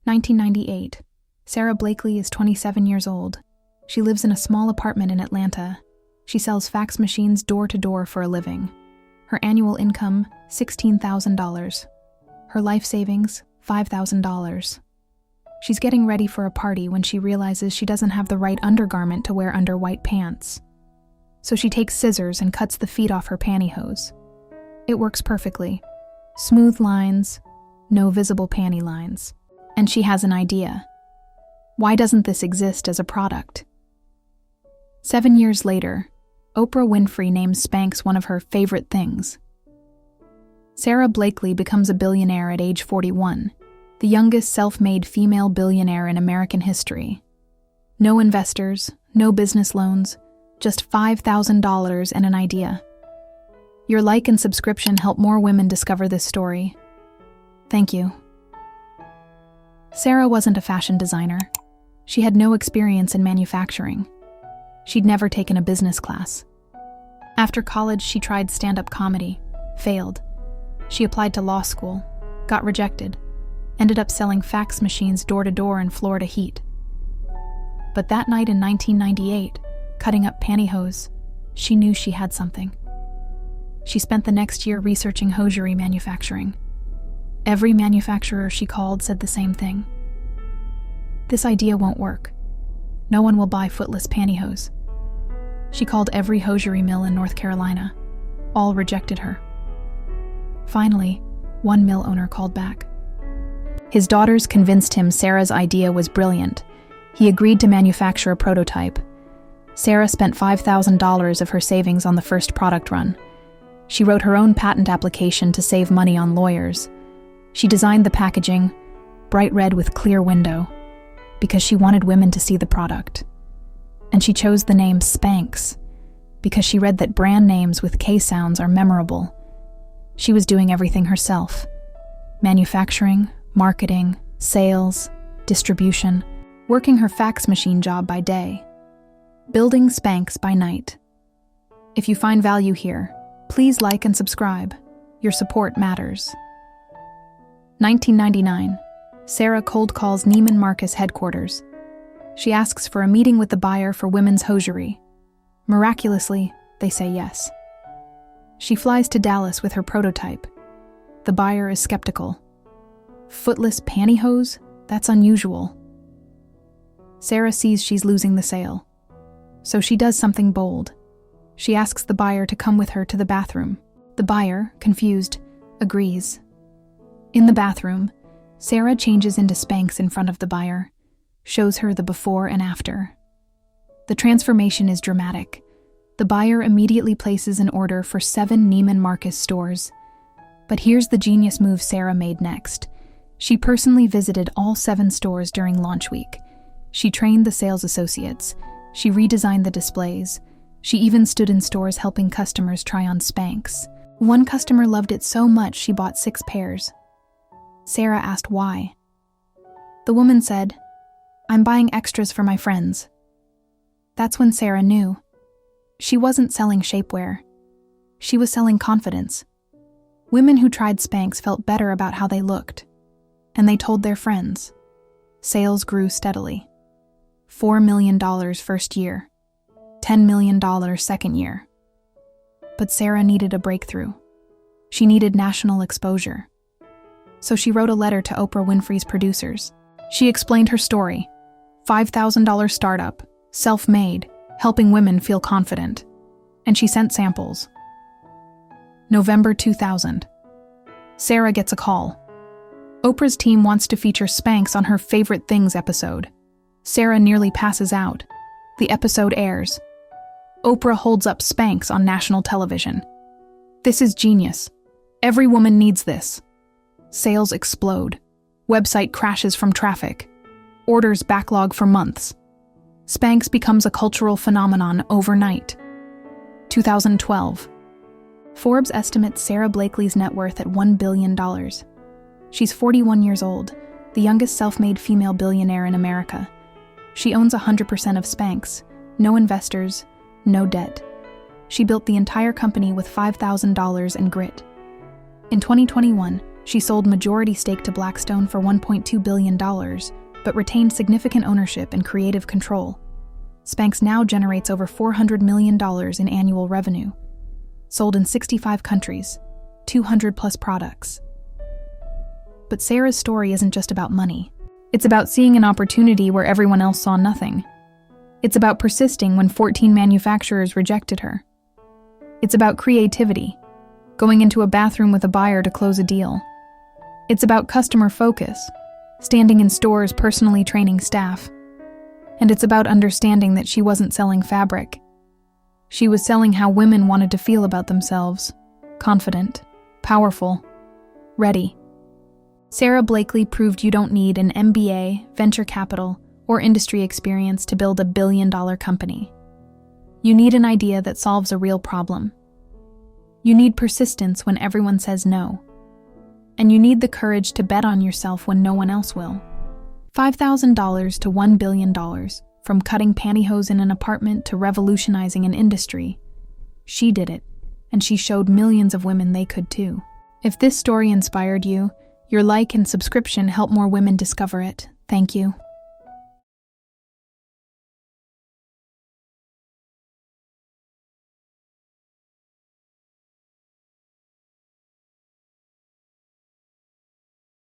1998. Sara Blakely is 27 years old. She lives in a small apartment in Atlanta. She sells fax machines door to door for a living. Her annual income, $16,000. Her life savings, $5,000. She's getting ready for a party when she realizes she doesn't have the right undergarment to wear under white pants. So she takes scissors and cuts the feet off her pantyhose. It works perfectly. Smooth lines, no visible panty lines. And she has an idea. Why doesn't this exist as a product? 7 years later, Oprah Winfrey names Spanx one of her favorite things. Sara Blakely becomes a billionaire at age 41, the youngest self-made female billionaire in American history. No investors, no business loans, just $5,000 and an idea. Your like and subscription help more women discover this story. Thank you. Sara wasn't a fashion designer. She had no experience in manufacturing. She'd never taken a business class. After college, she tried stand-up comedy, failed. She applied to law school, got rejected, ended up selling fax machines door to door in Florida heat. But that night in 1998, cutting up pantyhose, she knew she had something. She spent the next year researching hosiery manufacturing. Every manufacturer she called said the same thing. This idea won't work. No one will buy footless pantyhose. She called every hosiery mill in North Carolina. All rejected her. Finally, one mill owner called back. His daughters convinced him Sara's idea was brilliant. He agreed to manufacture a prototype. Sara spent $5,000 of her savings on the first product run. She wrote her own patent application to save money on lawyers. She designed the packaging, bright red with clear window, because she wanted women to see the product. And she chose the name Spanx, because she read that brand names with K sounds are memorable. She was doing everything herself. Manufacturing, marketing, sales, distribution, working her fax machine job by day, building Spanx by night. If you find value here, please like and subscribe. Your support matters. 1999. Sara cold calls Neiman Marcus headquarters. She asks for a meeting with the buyer for women's hosiery. Miraculously, they say yes. She flies to Dallas with her prototype. The buyer is skeptical. Footless pantyhose? That's unusual. Sara sees she's losing the sale. So she does something bold. She asks the buyer to come with her to the bathroom. The buyer, confused, agrees. In the bathroom, Sara changes into Spanx in front of the buyer, shows her the before and after. The transformation is dramatic. The buyer immediately places an order for 7 Neiman Marcus stores. But here's the genius move Sara made next. She personally visited all 7 stores during launch week. She trained the sales associates. She redesigned the displays. She even stood in stores helping customers try on Spanx. One customer loved it so much she bought 6 pairs. Sara asked why. The woman said, "I'm buying extras for my friends." That's when Sara knew. She wasn't selling shapewear. She was selling confidence. Women who tried Spanx felt better about how they looked, and they told their friends. Sales grew steadily. $4 million first year, $10 million second year. But Sara needed a breakthrough. She needed national exposure. So she wrote a letter to Oprah Winfrey's producers. She explained her story. $5,000 startup, self-made, helping women feel confident. And she sent samples. November 2000. Sara gets a call. Oprah's team wants to feature Spanx on her Favorite Things episode. Sara nearly passes out. The episode airs. Oprah holds up Spanx on national television. This is genius. Every woman needs this. Sales explode. Website crashes from traffic. Orders backlog for months. Spanx becomes a cultural phenomenon overnight. 2012. Forbes estimates Sara Blakely's net worth at $1 billion. She's 41 years old, the youngest self-made female billionaire in America. She owns 100% of Spanx, no investors, no debt. She built the entire company with $5,000 and grit. In 2021, She sold majority stake to Blackstone for $1.2 billion, but retained significant ownership and creative control. Spanx now generates over $400 million in annual revenue, sold in 65 countries, 200-plus products. But Sara's story isn't just about money. It's about seeing an opportunity where everyone else saw nothing. It's about persisting when 14 manufacturers rejected her. It's about creativity, going into a bathroom with a buyer to close a deal. It's about customer focus, standing in stores personally training staff. And it's about understanding that she wasn't selling fabric. She was selling how women wanted to feel about themselves: confident, powerful, ready. Sara Blakely proved you don't need an MBA, venture capital, or industry experience to build a billion-dollar company. You need an idea that solves a real problem. You need persistence when everyone says no. And you need the courage to bet on yourself when no one else will. $5,000 to $1 billion, from cutting pantyhose in an apartment to revolutionizing an industry. She did it, and she showed millions of women they could too. If this story inspired you, your like and subscription help more women discover it. Thank you.